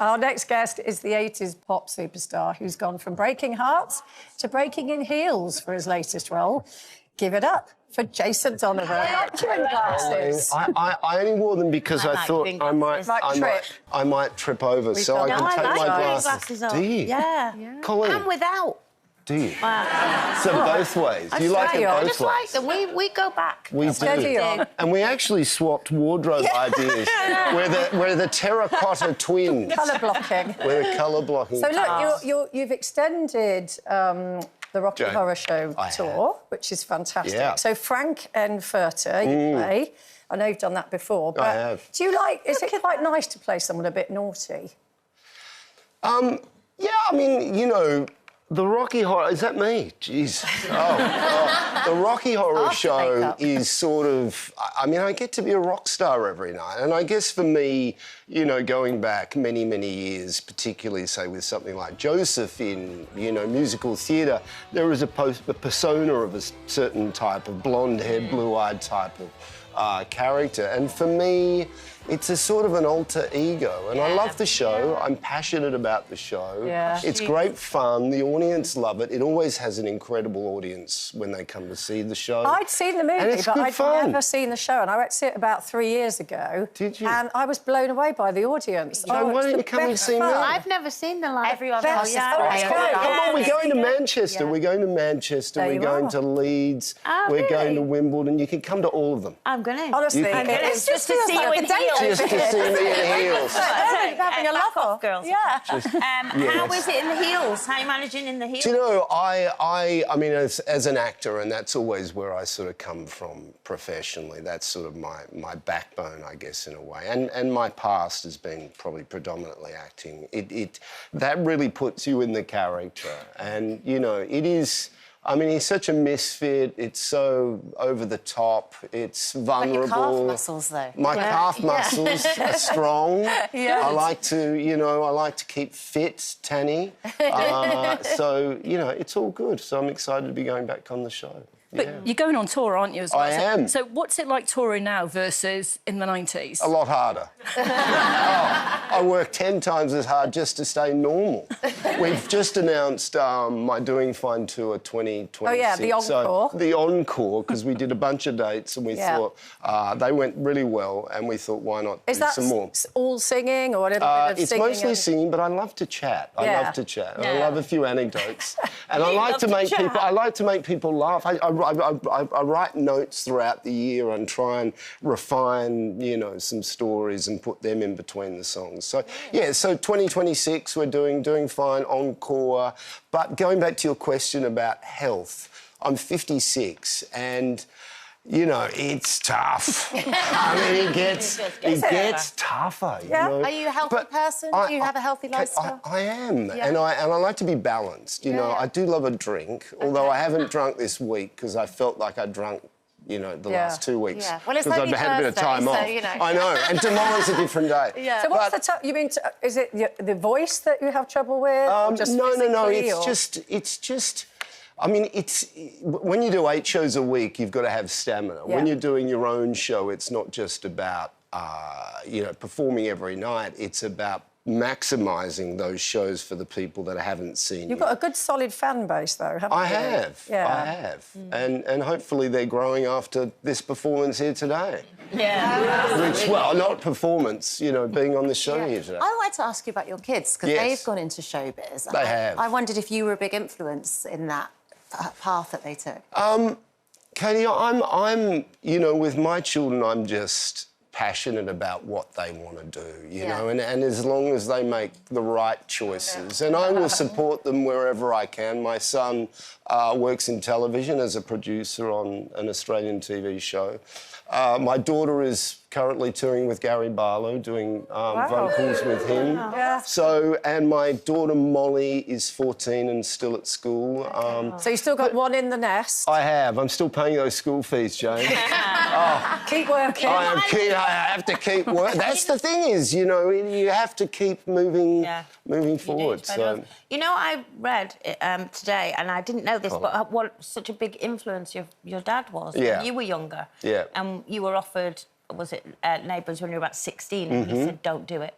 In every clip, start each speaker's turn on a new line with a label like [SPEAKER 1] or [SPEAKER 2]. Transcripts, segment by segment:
[SPEAKER 1] Our next guest is the 80s pop superstar who's gone from breaking hearts to breaking in heels for his latest role. Give it up for Jason Donovan.
[SPEAKER 2] I only wore them because I thought I might trip over, so I can take my glasses off. Do you?
[SPEAKER 3] Yeah.
[SPEAKER 2] Colleen?
[SPEAKER 3] And without.
[SPEAKER 2] Do you? So both ways. Do you like it both ways?
[SPEAKER 3] I just like them. We go back.
[SPEAKER 2] We do. And we actually swapped wardrobe ideas. We're the terracotta twins.
[SPEAKER 1] Colour blocking.
[SPEAKER 2] We're the colour blocking.
[SPEAKER 1] So look, you've extended the Rocky Horror Show tour, which is fantastic. Yeah. So Frank-N-Furter, you play. I know you've done that before, but
[SPEAKER 2] I have.
[SPEAKER 1] Do you like? Is it quite nice to play someone a bit naughty?
[SPEAKER 2] Yeah, I mean, you know. The Rocky Horror... Is that me? Jeez. The Rocky Horror Show is sort of... I mean, I get to be a rock star every night. And I guess for me, you know, going back many, many years, particularly, say, with something like Joseph in, you know, musical theatre, there is a persona of a certain type of blonde-haired, blue-eyed type of character. And for me, it's a sort of an alter ego. And I love the show. I'm passionate about the show. Yeah. It's great fun. The audience love it. It always has an incredible audience when they come to see the show.
[SPEAKER 1] I'd seen the movie, but I'd never seen the show. And I went to see it about 3 years ago.
[SPEAKER 2] Did you?
[SPEAKER 1] And I was blown away by the audience.
[SPEAKER 2] Joe, why don't you come and see me?
[SPEAKER 3] I've never seen the live.
[SPEAKER 1] Everyone
[SPEAKER 3] else.
[SPEAKER 2] Come on, we're going to Manchester. We're going to Manchester. We're going to Leeds. We're going to Wimbledon. You can come to all of them.
[SPEAKER 3] I'm going to.
[SPEAKER 1] Honestly, it's just to see you in heels.
[SPEAKER 2] Just to see me in heels.
[SPEAKER 1] Having a laugh,
[SPEAKER 3] girls.
[SPEAKER 1] Yeah.
[SPEAKER 3] How is it in the heels? How are you managing in the heels?
[SPEAKER 2] Do you know, I mean, as an actor, and that's always where I sort of come from professionally. That's sort of my backbone, I guess, in a way. And my past has been probably predominantly acting. That really puts you in the character. And, you know, it is... I mean, he's such a misfit. It's so over the top. It's vulnerable.
[SPEAKER 3] Like your calf muscles, though.
[SPEAKER 2] My calf muscles are strong. I like to, you know, I like to keep fit, Tanny. So, you know, it's all good. So I'm excited to be going back on the show.
[SPEAKER 4] But you're going on tour, aren't you, as well?
[SPEAKER 2] I am.
[SPEAKER 4] So what's it like touring now versus in the 90s?
[SPEAKER 2] A lot harder. I work 10 times as hard just to stay normal. We've just announced my Doing Fine Tour 2026.
[SPEAKER 1] Oh, yeah, the encore.
[SPEAKER 2] So, the encore, because we did a bunch of dates and we thought they went really well and we thought, why not do some more?
[SPEAKER 1] Is that all singing or a little bit of
[SPEAKER 2] it's
[SPEAKER 1] singing?
[SPEAKER 2] It's mostly singing, but I love to chat. I love to chat. And I love a few anecdotes. And I like to make people... I like to make people laugh. I write notes throughout the year and try and refine, you know, some stories and put them in between the songs. So, yeah, so 2026, we're doing fine, encore. But going back to your question about health, I'm 56 and... You know, it's tough. I mean, it gets tougher. You know?
[SPEAKER 3] Are you a healthy person? Do you have a healthy lifestyle?
[SPEAKER 2] I am, and I like to be balanced. You know, I do love a drink, although I haven't drunk this week because I felt like I drunk, you know, the last 2 weeks.
[SPEAKER 3] Yeah. Well, it's
[SPEAKER 2] because
[SPEAKER 3] only
[SPEAKER 2] I've had a bit of time off.
[SPEAKER 3] You know.
[SPEAKER 2] I know, and tomorrow's a different day.
[SPEAKER 3] Yeah.
[SPEAKER 1] So what's you mean? Is it the voice that you have trouble with? Or just
[SPEAKER 2] no.
[SPEAKER 1] physically,
[SPEAKER 2] It's just. I mean, when you do 8 shows a week, you've got to have stamina. Yeah. When you're doing your own show, it's not just about, you know, performing every night. It's about maximising those shows for the people that haven't seen
[SPEAKER 1] You've got a good, solid fan base, though, haven't you?
[SPEAKER 2] I have. I have. And hopefully they're growing after this performance here today.
[SPEAKER 3] Yeah.
[SPEAKER 2] Which, well, not performance, you know, being on the show here today.
[SPEAKER 3] I'd like to ask you about your kids, because they've gone into showbiz.
[SPEAKER 2] They have.
[SPEAKER 3] I wondered if you were a big influence in that path that they took.
[SPEAKER 2] Katie, I'm, you know, with my children, I'm just passionate about what they want to do, you know, and as long as they make the right choices. And I will support them wherever I can. My son works in television as a producer on an Australian TV show. My daughter is currently touring with Gary Barlow, doing vocals with him. So, and my daughter Molly is 14 and still at school.
[SPEAKER 1] So you still got one in the nest?
[SPEAKER 2] I have. I'm still paying those school fees, Jane.
[SPEAKER 1] Keep working.
[SPEAKER 2] I have to keep working. That's the thing is, you know, you have to keep moving forward. So.
[SPEAKER 3] You know, I read today, and I didn't know this, but what such a big influence your dad was when you were younger.
[SPEAKER 2] Yeah.
[SPEAKER 3] And you were offered
[SPEAKER 5] was it Neighbours when you were about 16, and he said, don't do it,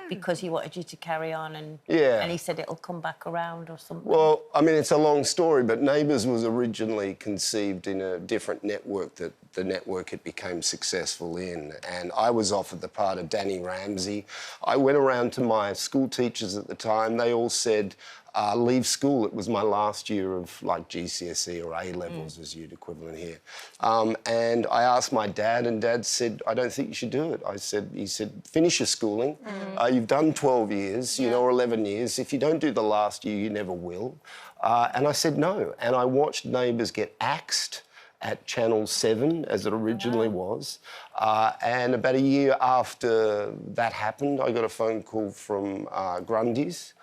[SPEAKER 5] because he wanted you to carry on, and he said it'll come back around or something.
[SPEAKER 2] Well, I mean, it's a long story, but Neighbours was originally conceived in a different network that the network it became successful in, and I was offered the part of Danny Ramsey. I went around to my school teachers at the time. They all said, leave school. It was my last year of, like, GCSE or A-levels, as you'd equivalent here. And I asked my dad, and Dad said, I don't think you should do it. He said, finish your schooling. You've done 12 years, you know, or 11 years. If you don't do the last year, you never will. And I said no. And I watched Neighbours get axed at Channel 7, as it originally was. And about a year after that happened, I got a phone call from Grundy's,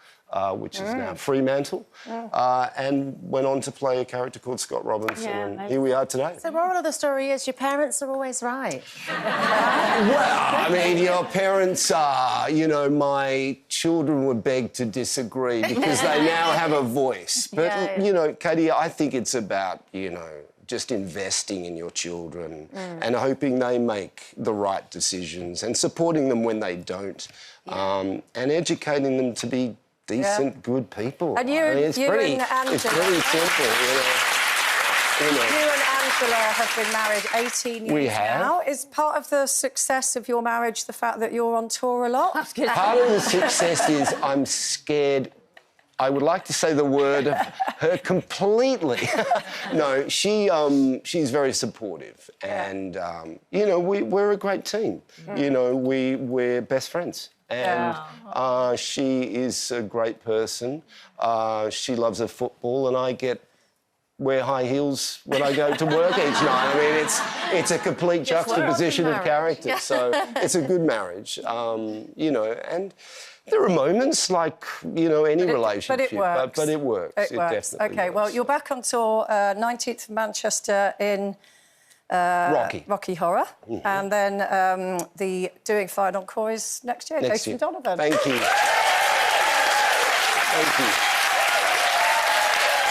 [SPEAKER 2] which is now Fremantle, and went on to play a character called Scott Robinson, and here we are today.
[SPEAKER 3] So the moral of the story is your parents are always right.
[SPEAKER 2] Well, I mean, your parents are, you know, my children would beg to disagree because they now have a voice. But, you know, Katie, I think it's about, you know, just investing in your children and hoping they make the right decisions and supporting them when they don't, and educating them to be decent, good people.
[SPEAKER 1] And you,
[SPEAKER 2] I mean, it's pretty simple, you know.
[SPEAKER 1] You and Angela have been married 18 years
[SPEAKER 2] We have.
[SPEAKER 1] now. Is part of the success of your marriage the fact that you're on tour a lot?
[SPEAKER 2] Part of the success is I'm scared. I would like to say the word of her completely. No, she's very supportive, and you know, we're a great team. You know, we're best friends. And she is a great person. She loves her football, and I wear high heels when I go to work each night. I mean, it's a complete juxtaposition of character. So it's a good marriage, you know. And there are moments like, you know, any relationship,
[SPEAKER 1] but it works.
[SPEAKER 2] But it works. It definitely
[SPEAKER 1] Okay,
[SPEAKER 2] works.
[SPEAKER 1] well, you're back on tour, 19th of Manchester in Rocky Horror, and then the doing Fine Encore is next year. Jason Donovan.
[SPEAKER 2] Thank you. Thank you.